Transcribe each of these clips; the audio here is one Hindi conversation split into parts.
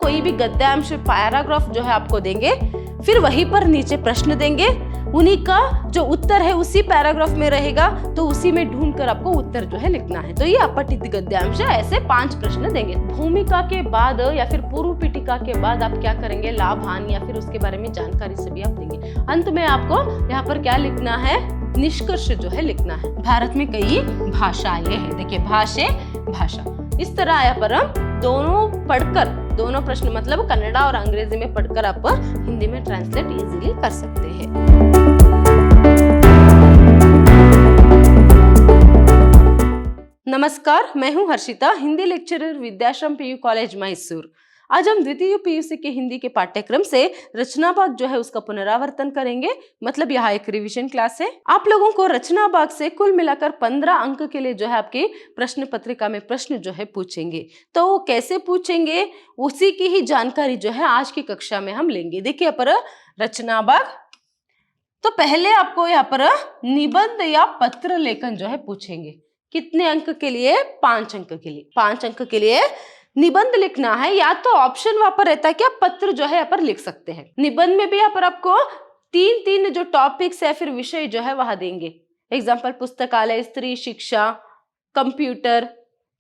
कोई भी गद्यांश पैराग्राफ जो है आपको देंगे, फिर वहीं पर नीचे प्रश्न देंगे, उन्हीं का जो उत्तर है उसी पैराग्राफ में रहेगा, तो उसी में ढूंढकर आपको उत्तर जो है लिखना है। तो ये अपठित गद्यांश है। ऐसे 5 प्रश्न देंगे। भूमिका के बाद या फिर पूर्व पीठिका के बाद आप क्या करेंगे, लाभ हानि या फिर उसके बारे में जानकारी सभी आप देंगे। अंत में आपको यहाँ पर क्या लिखना है, निष्कर्ष जो है लिखना है। भारत में कई भाषाएं हैं। देखिए भाषा इस तरह यहाँ पर हम दोनों प्रश्न मतलब कन्नड़ा और अंग्रेजी में पढ़कर आप हिंदी में ट्रांसलेट इजीली कर सकते हैं। नमस्कार, मैं हूं Harshita, Hindi lecturer Vidyashram PU college Mysore. आज हम द्वितीय पीयूसी के हिंदी के पाठ्यक्रम से रचना भाग जो है उसका पुनरावर्तन करेंगे। मतलब यहाँ एक रिवीजन क्लास है। आप लोगों को रचना भाग से कुल मिलाकर 15 अंक के लिए जो है आपकी प्रश्न पत्रिका में प्रश्न जो है पूछेंगे। तो वो कैसे पूछेंगे उसी की ही जानकारी जो है आज की कक्षा में हम लेंगे। देखिए यहाँ पर रचना भाग, तो पहले आपको यहाँ पर निबंध या पत्र लेखन जो है पूछेंगे। कितने अंक के लिए? 5 अंक के लिए। 5 अंक के लिए निबंध लिखना है, या तो ऑप्शन वहां पर रहता है कि आप पत्र जो है यहाँ पर लिख सकते हैं। निबंध में भी यहाँ पर आपको 3 जो टॉपिक्स है फिर विषय जो है वहां देंगे। एग्जाम्पल पुस्तकालय, स्त्री शिक्षा, कंप्यूटर।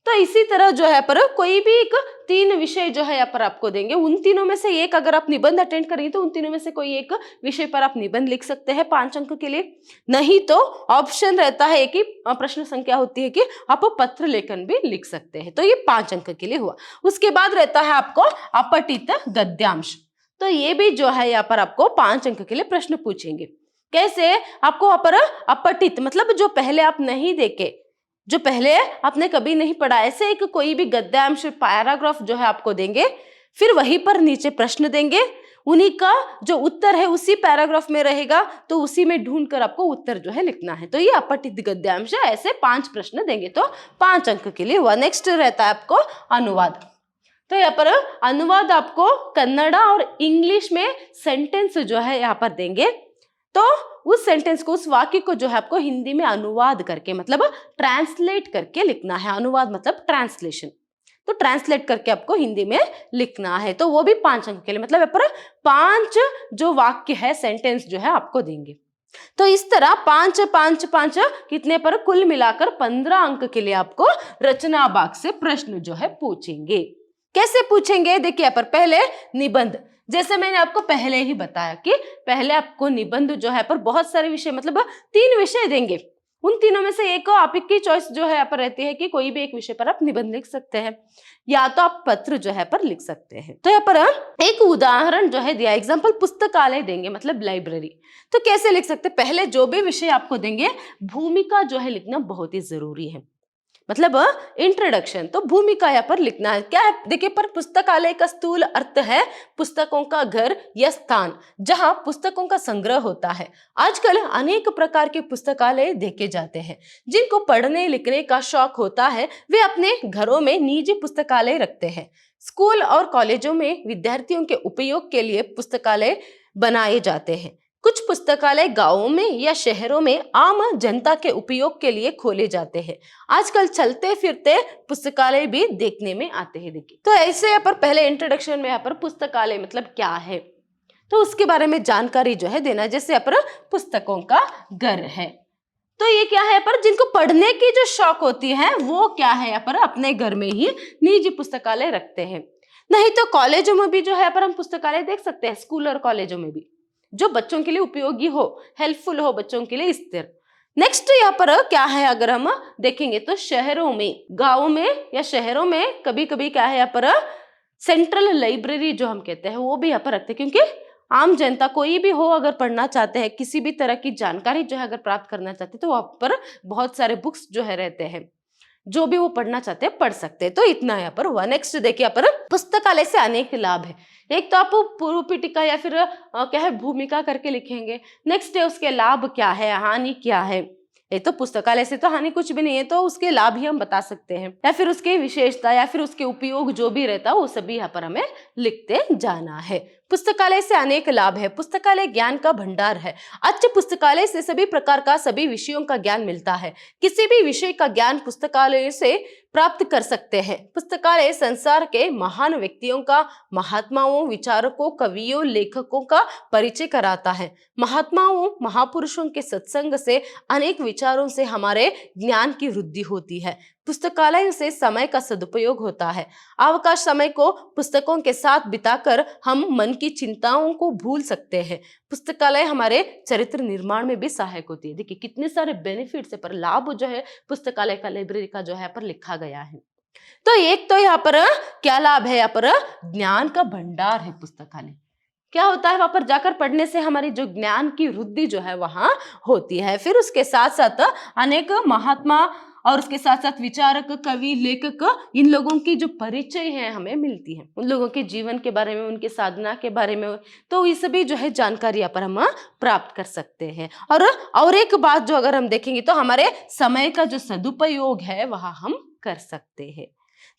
तो इसी तरह जो है पर कोई भी एक 3 विषय जो है यहाँ पर आपको देंगे। उन तीनों में से एक अगर आप निबंध अटेंड करेंगे तो उन तीनों में से कोई एक विषय पर आप निबंध लिख सकते हैं 5 अंक के लिए। नहीं तो ऑप्शन रहता है कि प्रश्न संख्या होती है कि आप पत्र लेखन भी लिख सकते हैं। तो ये 5 अंक के लिए हुआ। उसके बाद रहता है आपको अपठित गद्यांश। तो ये भी जो है यहाँ पर आपको 5 अंक के लिए प्रश्न पूछेंगे। कैसे? आपको यहाँ पर अपठित मतलब जो पहले आप नहीं देखे, जो पहले आपने कभी नहीं पढ़ा, ऐसे एक कोई भी गद्यांश पैराग्राफ जो है आपको देंगे, फिर वहीं पर नीचे प्रश्न देंगे, उन्हीं का जो उत्तर है उसी पैराग्राफ में रहेगा, तो उसी में ढूंढकर आपको उत्तर जो है लिखना है। तो ये अपठित गद्यांश है। ऐसे 5 प्रश्न देंगे तो 5 अंक के लिए हुआ। नेक्स्ट रहता है आपको अनुवाद। तो यहाँ पर अनुवाद आपको कन्नड़ा और इंग्लिश में सेंटेंस जो है यहाँ पर देंगे, तो उस सेंटेंस को, उस वाक्य को जो है आपको हिंदी में अनुवाद करके मतलब ट्रांसलेट करके लिखना है। अनुवाद मतलब ट्रांसलेशन। तो ट्रांसलेट करके आपको हिंदी में लिखना है। तो वो भी 5 अंक के लिए मतलब यहाँ पर 5 जो वाक्य है, सेंटेंस जो है आपको देंगे। तो इस तरह 5 कितने पर कुल मिलाकर 15 अंक के लिए आपको रचना भाग से प्रश्न जो है पूछेंगे। कैसे पूछेंगे? देखिए यहाँ पर पहले निबंध, जैसे मैंने आपको पहले ही बताया कि पहले आपको निबंध जो है पर बहुत सारे विषय मतलब 3 विषय देंगे। उन तीनों में से एक आपकी चॉइस जो है यहाँ पर रहती है कि कोई भी एक विषय पर आप निबंध लिख सकते हैं, या तो आप पत्र जो है पर लिख सकते हैं। तो यहाँ पर एक उदाहरण जो है दिया, एग्जाम्पल पुस्तकालय देंगे मतलब लाइब्रेरी। तो कैसे लिख सकते? पहले जो भी विषय आपको देंगे भूमिका जो है लिखना बहुत ही जरूरी है, मतलब इंट्रोडक्शन। तो भूमिका यहाँ पर लिखना है। क्या है? देखिए पर पुस्तकालय का स्थूल अर्थ है पुस्तकों का घर या स्थान जहां पुस्तकों का संग्रह होता है। आजकल अनेक प्रकार के पुस्तकालय देखे जाते हैं। जिनको पढ़ने लिखने का शौक होता है वे अपने घरों में निजी पुस्तकालय रखते हैं। स्कूल और कॉलेजों में विद्यार्थियों के उपयोग के लिए पुस्तकालय बनाए जाते हैं। कुछ पुस्तकालय गांवों में या शहरों में आम जनता के उपयोग के लिए खोले जाते हैं। आजकल चलते फिरते पुस्तकालय भी देखने में आते हैं। देखिए तो ऐसे यहाँ पर पहले इंट्रोडक्शन में यहाँ पर पुस्तकालय मतलब क्या है तो उसके बारे में जानकारी जो है देना। जैसे यहाँ पर पुस्तकों का घर है, तो ये क्या है यहाँ पर जिनको पढ़ने की जो शौक होती है वो क्या है यहाँ पर अपने घर में ही निजी पुस्तकालय रखते हैं। नहीं तो कॉलेजों में भी जो है यहाँ पर हम पुस्तकालय देख सकते हैं, स्कूल और कॉलेजों में भी, जो बच्चों के लिए उपयोगी हो, हेल्पफुल हो बच्चों के लिए, इस तरह। नेक्स्ट यहाँ पर क्या है अगर हम देखेंगे तो शहरों में, गांवों में या शहरों में कभी कभी क्या है यहाँ पर सेंट्रल लाइब्रेरी जो हम कहते हैं वो भी यहाँ पर रखते हैं, क्योंकि आम जनता कोई भी हो अगर पढ़ना चाहते हैं, किसी भी तरह की जानकारी जो है अगर प्राप्त करना चाहते हैं तो वहां पर बहुत सारे बुक्स जो है रहते हैं, जो भी वो पढ़ना चाहते हैं पढ़ सकते हैं। तो इतना यहाँ पर हुआ। नेक्स्ट देखिए यहाँ पर पुस्तकालय से अनेक लाभ है। एक तो आप पूर्व पीठिका या फिर क्या है भूमिका करके लिखेंगे। नेक्स्ट है उसके लाभ क्या है, हानि क्या है, ये तो पुस्तकालय से तो हानि कुछ भी नहीं है, तो उसके लाभ ही हम बता सकते हैं, या फिर उसकी विशेषता या फिर उसके उपयोग जो भी रहता है वो सभी यहाँ पर हमें लिखते जाना है। पुस्तकालय से अनेक लाभ है। पुस्तकालय ज्ञान का भंडार है। अच्छे पुस्तकालय से सभी प्रकार का सभी विषयों का ज्ञान मिलता है। किसी भी विषय का ज्ञान पुस्तकालय से प्राप्त कर सकते हैं। पुस्तकालय संसार के महान व्यक्तियों का, महात्माओं, विचारकों, कवियों, लेखकों का परिचय कराता है। महात्माओं, महापुरुषों के सत्संग से, अनेक विचारों से हमारे ज्ञान की वृद्धि होती है। पुस्तकालय से समय का सदुपयोग होता है। अवकाश समय को पुस्तकों के साथ बिताकर हम मन की चिंताओं को भूल सकते हैं। पुस्तकालय हमारे चरित्र निर्माण में भी सहायक होती है। देखिए कितने सारे बेनिफिट्स है, पर लाभ जो है पुस्तकालय का, लाइब्रेरी का जो है पर लिखा गया है। तो एक तो यहाँ पर क्या लाभ है, यहाँ पर ज्ञान का भंडार है पुस्तकालय। क्या होता है, वहां पर जाकर पढ़ने से हमारी जो ज्ञान की वृद्धि जो है वहां होती है। फिर उसके साथ साथ अनेक महात्मा और उसके साथ साथ विचारक, कवि, लेखक, इन लोगों की जो परिचय है हमें मिलती है, उन लोगों के जीवन के बारे में, उनके साधना के बारे में, तो ये सभी जो है जानकारी यहाँ पर हम प्राप्त कर सकते हैं। और एक बात जो अगर हम देखेंगे तो हमारे समय का जो सदुपयोग है वह हम कर सकते हैं।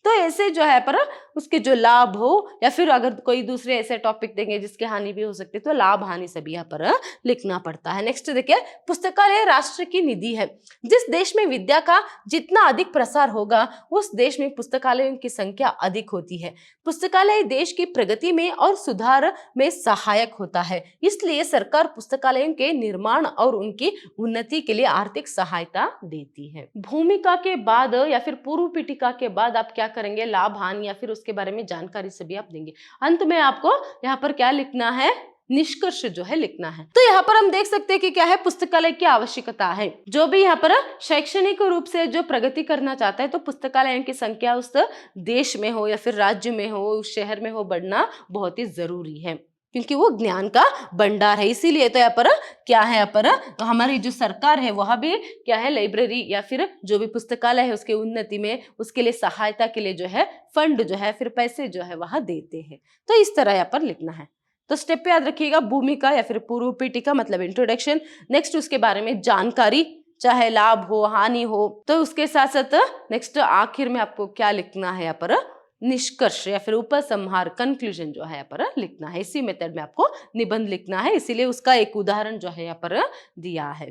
तो ऐसे जो है पर उसके जो लाभ हो, या फिर अगर कोई दूसरे ऐसे टॉपिक देंगे जिसके हानि भी हो सकती है, तो लाभ हानि सभी यहाँ पर लिखना पड़ता है। नेक्स्ट देखिए, पुस्तकालय राष्ट्र की निधि है। जिस देश में विद्या का जितना अधिक प्रसार होगा उस देश में पुस्तकालयों की संख्या अधिक होती है। पुस्तकालय देश की प्रगति में और सुधार में सहायक होता है। इसलिए सरकार पुस्तकालयों के निर्माण और उनकी उन्नति के लिए आर्थिक सहायता देती है। भूमिका के बाद या फिर पूर्व पीठिका के बाद आप क्या करेंगे, लाभ हानि या फिर उसके बारे में जानकारी सभी आप देंगे। अंत में आपको यहाँ पर क्या लिखना है, निष्कर्ष जो है लिखना है। तो यहाँ पर हम देख सकते हैं कि क्या है, पुस्तकालय की आवश्यकता है। जो भी यहाँ पर शैक्षणिक रूप से जो प्रगति करना चाहता है, तो पुस्तकालयों की संख्या उस देश में हो या फिर राज्य में हो, उस शहर में हो, बढ़ना बहुत ही जरूरी है, क्योंकि वो ज्ञान का भंडार है। इसीलिए तो यहाँ पर क्या है, यहाँ पर हमारी जो सरकार है वह भी क्या है, लाइब्रेरी या फिर जो भी पुस्तकालय है उसके उन्नति में, उसके लिए सहायता के लिए जो है फंड जो है, फिर पैसे जो है वह देते हैं। तो इस तरह यहाँ पर लिखना है। तो स्टेप पे याद रखिएगा, भूमिका या फिर पूर्व पीठिका मतलब इंट्रोडक्शन, नेक्स्ट उसके बारे में जानकारी, चाहे लाभ हो हानि हो, तो उसके साथ साथ नेक्स्ट आखिर में आपको क्या लिखना है, यहाँ पर निष्कर्ष या फिर उपसंहार, कंक्लूजन जो है यहाँ पर लिखना है। इसी मेथड में आपको निबंध लिखना है, इसीलिए उसका एक उदाहरण जो है यहाँ पर दिया है।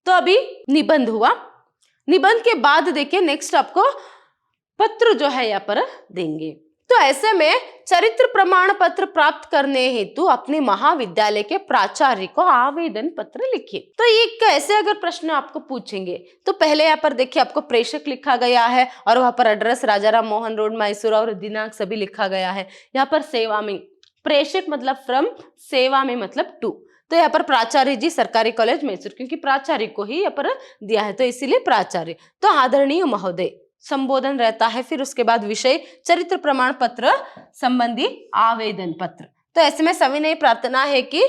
तो अभी निबंध हुआ। निबंध के बाद देखिए नेक्स्ट आपको पत्र जो है यहाँ पर देंगे। तो ऐसे में चरित्र प्रमाण पत्र प्राप्त करने हेतु अपने महाविद्यालय के प्राचार्य को आवेदन पत्र लिखिए। तो ये कैसे अगर प्रश्न आपको पूछेंगे, तो पहले यहाँ पर देखिए आपको प्रेषक लिखा गया है और वहां पर एड्रेस राजाराम मोहन रोड मैसूर और दिनांक सभी लिखा गया है। यहाँ पर सेवा में, प्रेषक मतलब फ्रॉम, सेवा में मतलब टू, तो यहाँ पर प्राचार्य जी सरकारी कॉलेज मैसूर, क्योंकि प्राचार्य को ही यहाँ पर दिया है तो इसीलिए प्राचार्य। तो आदरणीय महोदय संबोधन रहता है। फिर उसके बाद विषय चरित्र प्रमाण पत्र संबंधी आवेदन पत्र। तो ऐसे में सविनय प्रार्थना है कि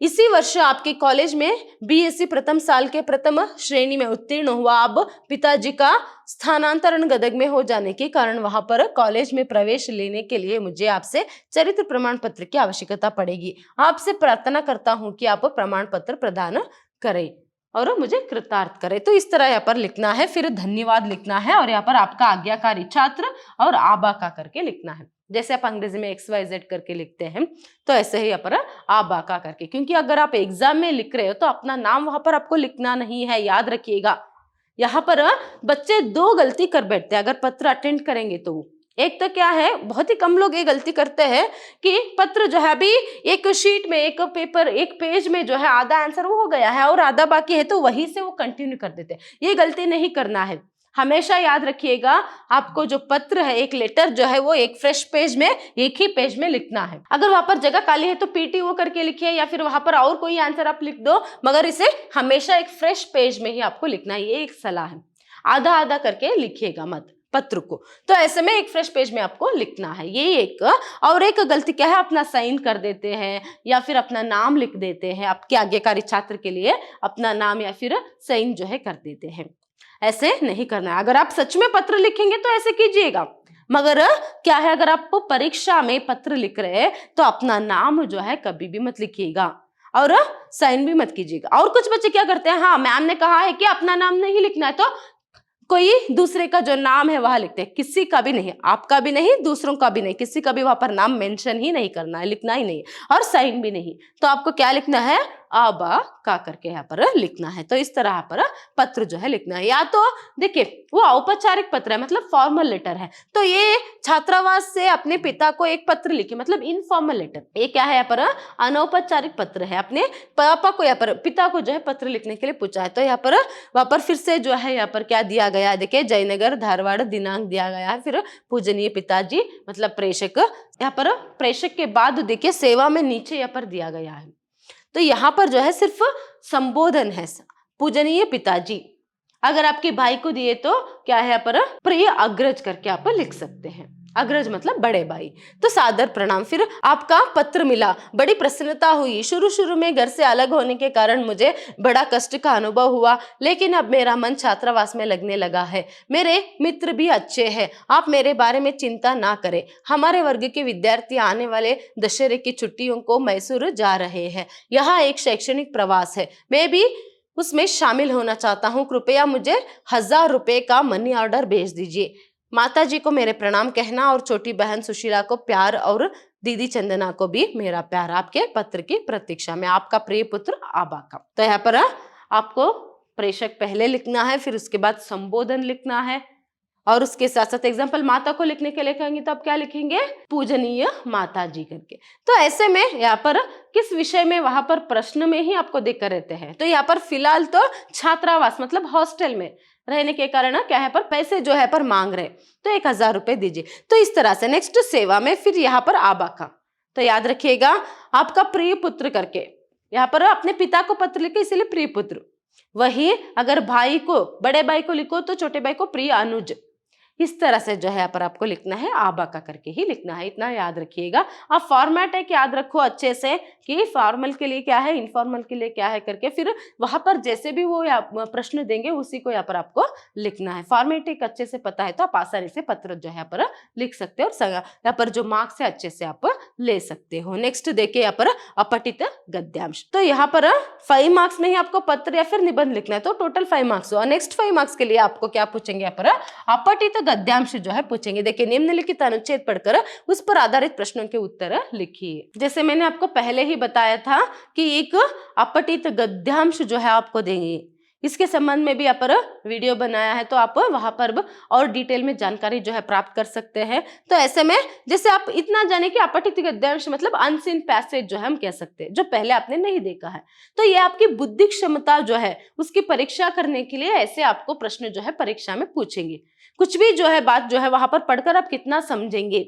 इसी वर्ष आपके कॉलेज में बीएससी प्रथम साल के प्रथम श्रेणी में उत्तीर्ण हुआ। अब पिताजी का स्थानांतरण गदग में हो जाने के कारण वहां पर कॉलेज में प्रवेश लेने के लिए मुझे आपसे चरित्र प्रमाण पत्र की आवश्यकता पड़ेगी। आपसे प्रार्थना करता हूं कि आप प्रमाण पत्र प्रदान करें और मुझे कृतार्थ करे। तो इस तरह यहाँ पर लिखना है। फिर धन्यवाद लिखना है और यहाँ पर आपका आज्ञाकारी छात्र और आबा का करके लिखना है। जैसे आप अंग्रेजी में XYZ करके लिखते हैं, तो ऐसे ही यहाँ पर आबा का करके, क्योंकि अगर आप एग्जाम में लिख रहे हो तो अपना नाम वहां पर आपको लिखना नहीं है, याद रखिएगा। यहाँ पर बच्चे दो गलती कर बैठते हैं अगर पत्र अटेंड करेंगे तो। एक तो क्या है, बहुत ही कम लोग ये गलती करते हैं कि पत्र जो है अभी एक शीट में, एक पेपर, एक पेज में जो है आधा आंसर वो हो गया है और आधा बाकी है, तो वहीं से वो कंटिन्यू कर देते हैं। ये गलती नहीं करना है। हमेशा याद रखिएगा, आपको जो पत्र है, एक लेटर जो है वो एक फ्रेश पेज में, एक ही पेज में लिखना है। अगर वहां पर जगह खाली है तो PTO करके लिखिए या फिर वहां पर और कोई आंसर आप लिख दो, मगर इसे हमेशा एक फ्रेश पेज में ही आपको लिखना है। ये एक सलाह है, आधा आधा करके लिखिएगा मत पत्र को। तो ऐसे में एक फ्रेश पेज में आपको लिखना है। ये एक। और एक गलती क्या है, अपना साइन कर देते हैं या फिर अपना नाम लिख देते हैं। आपके आज्ञाकारी छात्र के लिए अपना नाम या फिर साइन जो है कर देते हैं। ऐसे नहीं करना है। अगर आप सच में पत्र लिखेंगे तो ऐसे कीजिएगा, मगर क्या है, अगर आप परीक्षा में पत्र लिख रहे हैं तो अपना नाम जो है कभी भी मत लिखिएगा। और साइन भी मत कीजिएगा। और कुछ बच्चे क्या करते हैं, हाँ मैम ने कहा है कि अपना नाम नहीं लिखना है तो कोई दूसरे का जो नाम है वहां लिखते हैं, किसी का भी नहीं, आपका भी नहीं, दूसरों का भी नहीं, किसी का भी वहां पर नाम मेंशन ही नहीं करना है, लिखना ही नहीं और साइन भी नहीं। तो आपको क्या लिखना है, आबा का करके यहाँ पर लिखना है। तो इस तरह यहाँ पर पत्र जो है लिखना है। या तो देखिए वो औपचारिक पत्र है, मतलब फॉर्मल लेटर है, तो ये छात्रावास से अपने पिता को एक पत्र लिखे, मतलब इनफॉर्मल लेटर। ये क्या है यहाँ पर, अनौपचारिक पत्र है, अपने पापा को यहाँ पर, पिता को जो है पत्र लिखने के लिए पूछा है। तो यहाँ पर वहां पर फिर से जो है यहाँ पर क्या दिया गया है, देखिए जयनगर धारवाड़ दिनांक दिया गया है, फिर पूजनीय पिताजी मतलब प्रेषक, यहाँ पर प्रेषक के बाद देखिए सेवा में नीचे यहाँ पर दिया गया है। तो यहाँ पर जो है सिर्फ संबोधन है, पूजनीय पिताजी। अगर आपके भाई को दिए तो क्या है यहाँ पर, प्रिय अग्रज करके आप लिख सकते हैं, अग्रज मतलब बड़े भाई। तो सादर प्रणाम। फिर आपका पत्र मिला, बड़ी प्रसन्नता हुई। शुरू शुरू में घर से अलग होने के कारण मुझे बड़ा कष्ट का अनुभव हुआ, लेकिन अब मेरा मन छात्रावास में लगने लगा है। मेरे मित्र भी अच्छे हैं, आप मेरे बारे में चिंता ना करें। हमारे वर्ग के विद्यार्थी आने वाले दशहरे की छुट्टियों को मैसूर जा रहे हैं। यहाँ एक शैक्षणिक प्रवास है, मैं भी उसमें शामिल होना चाहता हूँ। कृपया मुझे 1000 रुपये का मनी ऑर्डर भेज दीजिए। माता जी को मेरे प्रणाम कहना और छोटी बहन सुशीला को प्यार, और दीदी चंदना को भी मेरा प्यार। आपके पत्र की प्रतीक्षा में, आपका प्रिय पुत्र आबा का। तो यहाँ पर आपको प्रेषक पहले लिखना है, फिर उसके बाद संबोधन लिखना है, और उसके साथ साथ एग्जाम्पल माता को लिखने के लिए कहेंगे तो आप क्या लिखेंगे, पूजनीय माता जी करके। तो ऐसे में यहाँ पर किस विषय में, वहां पर प्रश्न में ही आपको देकर रहते हैं। तो यहाँ पर फिलहाल तो छात्रावास मतलब हॉस्टल में रहने के कारण क्या है पर पैसे जो है पर मांग रहे, तो 1000 रुपए दीजिए। तो इस तरह से नेक्स्ट सेवा में, फिर यहाँ पर आबा का। तो याद रखिएगा आपका प्रिय पुत्र करके, यहाँ पर अपने पिता को पत्र लिखे इसलिए प्रिय पुत्र। वही अगर भाई को, बड़े भाई को लिखो तो छोटे भाई को प्रिय अनुज। इस तरह से जो है यहाँ पर आपको लिखना है, आबा का करके ही लिखना है, इतना याद रखिएगा। अब फॉर्मेट है कि याद रखो अच्छे से कि फॉर्मल के लिए क्या है, इनफॉर्मल के लिए क्या है करके, फिर वहां पर जैसे भी वो प्रश्न देंगे उसी को यहाँ पर आपको लिखना है। फॉर्मेट एक अच्छे से पता है तो आप आसानी से पत्र जो है यहाँ पर लिख सकते हो, और यहाँ पर जो मार्क्स है अच्छे से आप ले सकते हो। नेक्स्ट देखिए यहाँ पर अपठित गद्यांश। तो यहाँ पर 5 मार्क्स में ही आपको पत्र या फिर निबंध लिखना है, तो टोटल 5 मार्क्स हुआ। नेक्स्ट 5 मार्क्स के लिए आपको क्या पूछेंगे, यहाँ पर अपठित गद्यांश जो है पूछेंगे। देखिए निम्नलिखित अनुच्छेद पढ़कर उस पर आधारित प्रश्नों के उत्तर लिखिए। जैसे मैंने आपको पहले ही बताया था कि एक अपठित गद्यांश जो है आपको देंगे, इसके संबंध में भी यहाँ पर वीडियो बनाया है, तो आप वहां पर और डिटेल में जानकारी जो है प्राप्त कर सकते हैं। तो ऐसे में जैसे आप इतना जाने कि अपठित गद्यांश मतलब अनसीन पैसेज जो है हम कह सकते हैं, जो पहले आपने नहीं देखा है। तो ये आपकी बुद्धि क्षमता जो है उसकी परीक्षा करने के लिए ऐसे आपको प्रश्न जो है परीक्षा में पूछेंगे। कुछ भी जो है बात जो है वहां पर पढ़कर आप कितना समझेंगे,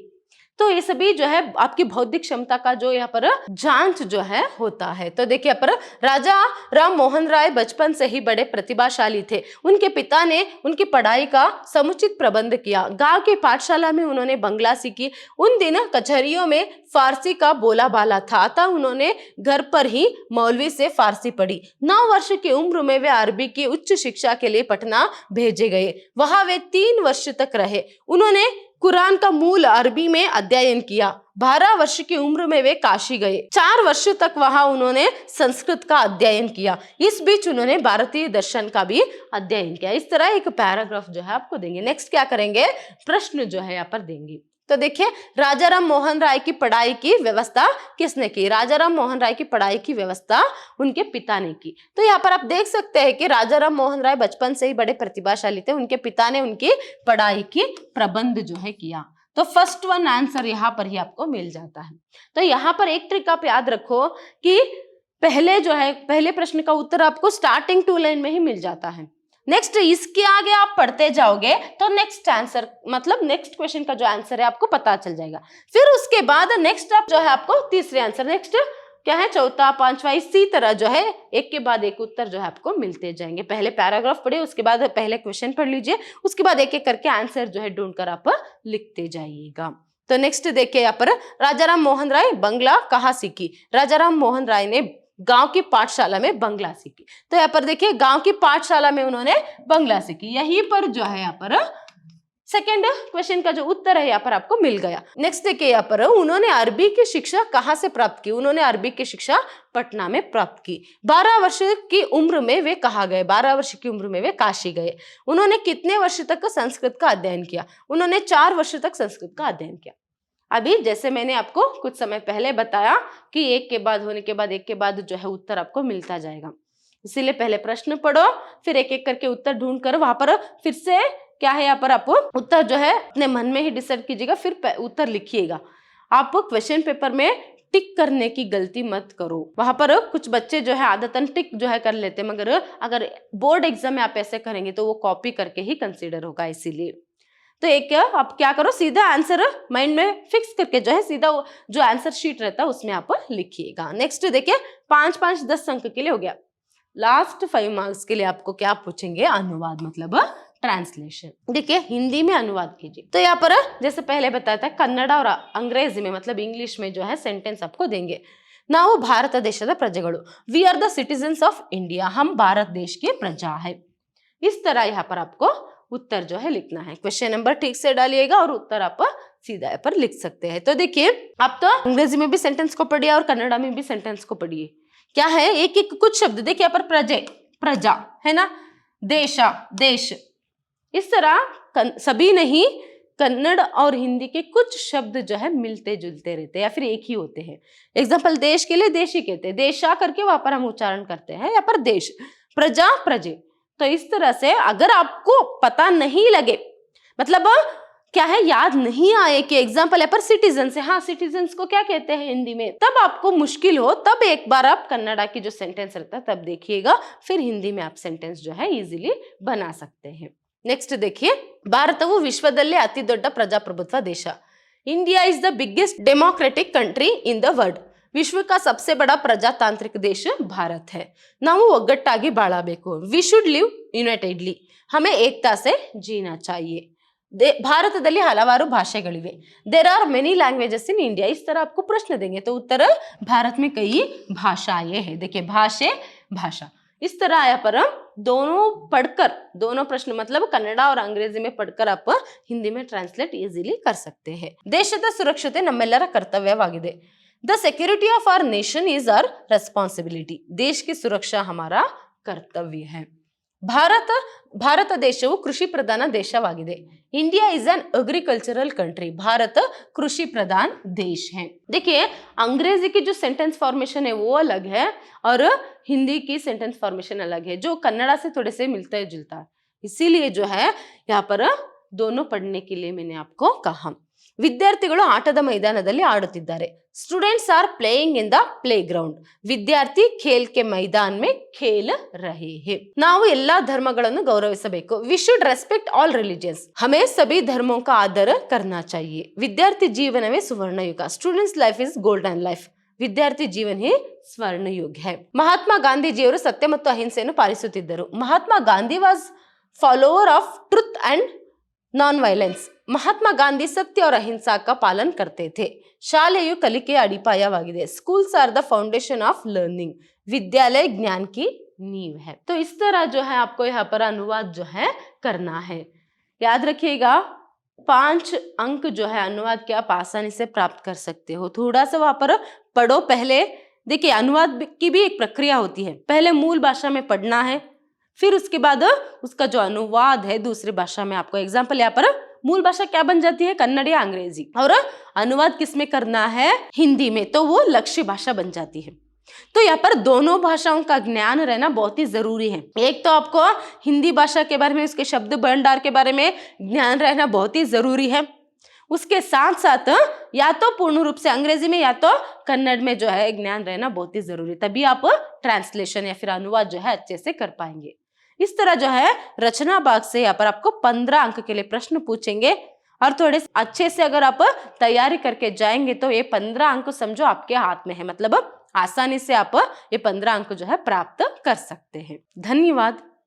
तो ये सभी जो है आपकी बौद्धिक क्षमता का जो यहाँ पर जांच जो है होता है। तो देखिए यहाँ पर राजा राम मोहन राय बचपन से ही बड़े प्रतिभाशाली थे। उनके पिता ने उनकी पढ़ाई का समुचित प्रबंध किया। गांव की पाठशाला में उन्होंने बंगला सीखी। उन दिन कचहरियों में फारसी का बोला बाला था, अतः उन्होंने घर पर ही मौलवी से फारसी पढ़ी। 9 वर्ष की उम्र में वे अरबी की उच्च शिक्षा के लिए पटना भेजे गए। वहां वे 3 वर्ष तक रहे। उन्होंने कुरान का मूल अरबी में अध्ययन किया। 12 वर्ष की उम्र में वे काशी गए। 4 वर्ष तक वहां उन्होंने संस्कृत का अध्ययन किया। इस बीच उन्होंने भारतीय दर्शन का भी अध्ययन किया। इस तरह एक पैराग्राफ जो है आपको देंगे। नेक्स्ट क्या करेंगे, प्रश्न जो है यहाँ पर देंगे। तो देखिए राजा राम मोहन राय की पढ़ाई की व्यवस्था किसने की, राजा राम मोहन राय की पढ़ाई की व्यवस्था उनके पिता ने की। तो यहाँ पर आप देख सकते हैं कि राजा राम मोहन राय बचपन से ही बड़े प्रतिभाशाली थे, उनके पिता ने उनकी पढ़ाई की प्रबंध जो है किया। तो फर्स्ट वन आंसर यहाँ पर ही आपको मिल जाता है। तो यहाँ पर एक ट्रिक आप याद रखो कि पहले जो है पहले प्रश्न का उत्तर आपको स्टार्टिंग 2 लाइन में ही मिल जाता है। नेक्स्ट इसके आगे आप पढ़ते जाओगे तो नेक्स्ट आंसर मतलब नेक्स्ट क्वेश्चन का जो आंसर है आपको पता चल जाएगा। फिर उसके बाद नेक्स्ट आप जो है आपको तीसरे आंसर, नेक्स्ट क्या है चौथा, पांचवा, इसी तरह जो है एक के बाद एक उत्तर जो है आपको मिलते जाएंगे। पहले पैराग्राफ पढ़िए, उसके बाद पहले क्वेश्चन पढ़ लीजिए, उसके बाद एक एक करके आंसर जो है ढूंढकर आप लिखते जाइएगा। तो नेक्स्ट देखिए यहाँ पर राजा राम मोहन राय बंगला कहाँ सीखी। राजा राम मोहन राय ने गांव की पाठशाला में बंगला सीखी। तो यहाँ पर देखिए गांव की पाठशाला में उन्होंने बंगला सीखी। यहीं पर जो है यहाँ पर सेकेंड क्वेश्चन का जो उत्तर है यहाँ पर आपको मिल गया। नेक्स्ट देखिए यहाँ पर, उन्होंने अरबी की शिक्षा कहाँ से प्राप्त की? उन्होंने अरबी की शिक्षा पटना में प्राप्त की। 12 वर्ष की उम्र में वे कहाँ गए? 12 वर्ष की उम्र में वे काशी गए। उन्होंने कितने वर्ष तक संस्कृत का अध्ययन किया? उन्होंने 4 वर्ष तक संस्कृत का अध्ययन किया। अभी जैसे मैंने आपको कुछ समय पहले बताया कि एक के बाद होने के बाद एक के बाद जो है उत्तर आपको मिलता जाएगा, इसीलिए पहले प्रश्न पढ़ो, फिर एक एक करके उत्तर ढूंढ कर वहां पर फिर से क्या है, यहाँ पर आपको उत्तर जो है अपने मन में ही डिसाइड कीजिएगा, फिर उत्तर लिखिएगा। आप क्वेश्चन पेपर में टिक करने की गलती मत करो। वहां पर कुछ बच्चे जो है आदतन टिक जो है कर लेते हैं, मगर अगर बोर्ड एग्जाम में आप ऐसे करेंगे तो वो कॉपी करके ही कंसीडर होगा। इसीलिए तो एक आप क्या करो, सीधा आंसर माइंड में फिक्स करके जो है सीधा जो आंसर शीट रहता है उसमें आप लिखिएगा। नेक्स्ट देखिए 5-5 10 अंक के लिए हो गया। लास्ट 5 मार्क्स के लिए आपको क्या पूछेंगे? अनुवाद मतलब ट्रांसलेशन। देखिए हिंदी में अनुवाद कीजिए। तो यहाँ पर जैसे पहले बताया था कन्नड़ और अंग्रेजी में मतलब इंग्लिश में जो है सेंटेंस आपको देंगे। ನಾವು ಭಾರತ ದೇಶದ ಪ್ರಜೆಗಳು, we are the citizens of India, हम भारत देश के प्रजा है। इस तरह यहाँ पर आपको उत्तर जो है लिखना है। क्वेश्चन नंबर ठीक से डालिएगा और उत्तर आप सीधा यहाँ पर लिख सकते हैं। तो देखिए आप तो अंग्रेजी में भी सेंटेंस को पढ़िए और कन्नड़ा में भी सेंटेंस को पढ़िए। क्या है, एक एक कुछ शब्द देखिए यहाँ पर प्रजे प्रजा है ना, देशा देश, इस तरह सभी नहीं, कन्नड़ और हिंदी के कुछ शब्द जो है मिलते जुलते रहते हैं या फिर एक ही होते हैं। एग्जाम्पल देश के लिए देश ही कहते हैं, देशा करके वहां पर हम उच्चारण करते हैं, यहाँ पर देश, प्रजा प्रजे। तो इस तरह से अगर आपको पता नहीं लगे, मतलब क्या है याद नहीं आए कि एग्जाम्पल यहाँ पर सिटीजन है, हाँ सिटीजन्स को क्या कहते हैं हिंदी में, तब आपको मुश्किल हो तब एक बार आप कन्नड़ा की जो सेंटेंस रहता है तब देखिएगा, फिर हिंदी में आप सेंटेंस जो है इजीली बना सकते हैं। नेक्स्ट देखिए, ಭಾರತವು ವಿಶ್ವದಲ್ಲೇ ಅತಿ ದೊಡ್ಡ ಪ್ರಜಾಪ್ರಭುತ್ವ ದೇಶ। India is the biggest democratic country in the world. विश्व का सबसे बड़ा प्रजातांत्रिक देश भारत है। ನಾವು ಒಗ್ಗಟ್ಟಾಗಿ ಬಾಳಬೇಕು। ವಿ ಶುಡ್ ಲಿವ್ ಯುನೈಟೆಡ್ಲಿ, हमें एकता से जीना चाहिए। ಭಾರತದಲ್ಲಿ ಹಲವಾರು ಭಾಷೆಗಳಿವೆ। There are many languages in India. इस तरह आपको प्रश्न देंगे तो उत्तर भारत में कई भाषाएं हैं। देखिए भाषे भाषा, इस तरह यहाँ पर दोनों पढ़कर, दोनों प्रश्न मतलब कन्नड़ा और अंग्रेजी में पढ़कर आप हिंदी में ट्रांसलेट इजीली कर सकते हैं। ದೇಶದ ಸುರಕ್ಷತೆ ನಮ್ಮೆಲ್ಲರ ಕರ್ತವ್ಯವಾಗಿದೆ। The security of our nation is our responsibility. देश की सुरक्षा हमारा कर्तव्य है। ಭಾರತ ದೇಶವು ಕೃಷಿ ಪ್ರಧಾನ ದೇಶವಾಗಿದೆ। India is an agricultural country. Bharat कृषि प्रधान देश है। देखिए अंग्रेजी की जो सेंटेंस फॉर्मेशन है वो अलग है और हिंदी की सेंटेंस फॉर्मेशन अलग है, जो कन्नड़ा से थोड़े से मिलता जुलता है। इसीलिए जो है यहाँ पर दोनों पढ़ने के लिए मैंने आपको कहा। ವಿದ್ಯಾರ್ಥಿಗಳು ಆಟದ ಮೈದಾನದಲ್ಲಿ ಆಡುತ್ತಿದ್ದಾರೆ। Students are playing in the play ground. ವಿದ್ಯಾರ್ಥಿ ಖೇಲ್ ಕೆ ಮೈದಾನ್ ಮೇ ಖೇಲ್ ರಹೆ ಹೇ। ನಾವು ಎಲ್ಲಾ ಧರ್ಮಗಳನ್ನು ಗೌರವಿಸಬೇಕು। We should respect all religions. हमें सभी धर्मों का आदर करना चाहिए। ವಿದ್ಯಾರ್ಥಿ ಜೀವನವೇ ಸುವರ್ಣ ಯುಗ। Students life is golden life. ವಿದ್ಯಾರ್ಥಿ ಜೀವನ ಹಿ ಸ್ವರ್ಣ ಯುಗ है। ಮಹಾತ್ಮ ಗಾಂಧೀಜಿಯವರು ಸತ್ಯ ಮತ್ತು ಅಹಿಂಸೆಯನ್ನು ಪಾಲಿಸುತ್ತಿದ್ದರು। Mahatma Gandhi was follower of truth and non violence. Mahatma Gandhi सत्य और अहिंसा का पालन करते थे। शालेयु कलिಕೆಯ ಅಡಿಪಾಯವಾಗಿದೆ। Schools are the foundation of learning. विद्यालय ज्ञान की नींव है। तो इस तरह जो है आपको यहाँ पर अनुवाद जो है करना है। याद रखिएगा 5 अंक जो है अनुवाद के आप आसानी से प्राप्त कर सकते हो। थोड़ा सा वहां पर पढ़ो पहले। देखिए अनुवाद की भी एक प्रक्रिया होती है। पहले मूल भाषा में पढ़ना है, फिर उसके बाद उसका जो अनुवाद है दूसरी भाषा में आपको, एग्जाम्पल यहाँ पर मूल भाषा क्या बन जाती है, कन्नड़ या अंग्रेजी, और अनुवाद किसमें करना है, हिंदी में, तो वो लक्ष्य भाषा बन जाती है। तो यहाँ पर दोनों भाषाओं का ज्ञान रहना बहुत ही जरूरी है। एक तो आपको हिंदी भाषा के बारे में, उसके शब्द भंडार के बारे में ज्ञान रहना बहुत ही जरूरी है। उसके साथ साथ या तो पूर्ण रूप से अंग्रेजी में या तो कन्नड़ में जो है ज्ञान रहना बहुत ही जरूरी, तभी आप ट्रांसलेशन या फिर अनुवाद जो है अच्छे से कर पाएंगे। इस तरह जो है रचना भाग से यहाँ पर आपको 15 अंक के लिए प्रश्न पूछेंगे और थोड़े अच्छे से अगर आप तैयारी करके जाएंगे तो ये 15 अंक समझो आपके हाथ में है, मतलब आसानी से आप ये 15 अंक जो है प्राप्त कर सकते हैं। धन्यवाद।